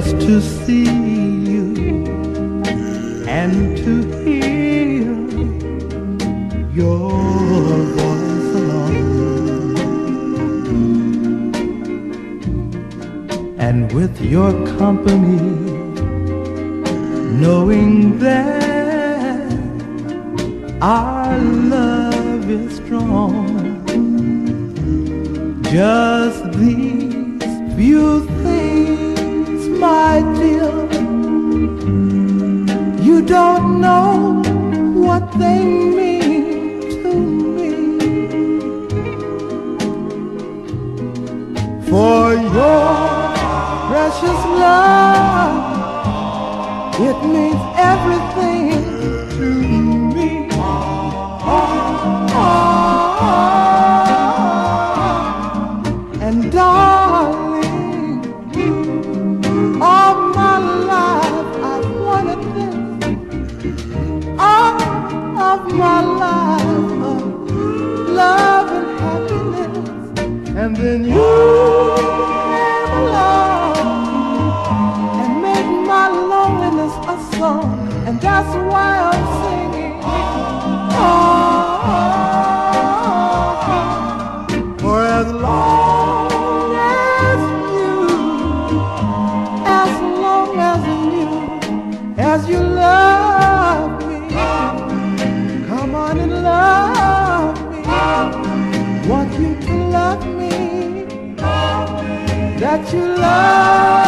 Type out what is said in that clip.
just to see you and to hear your voice alone. And with your company, knowing that our love is strong, just these few things, my dear, you don't know what they mean to me. For your precious love, it means everything to me. And darling, all my life I've wanted this. All of my life, love and happiness. And then you came along and made my loneliness a song. And that's why I'm singing. For as long as you love me, come on and love me. Want you to love me, that you love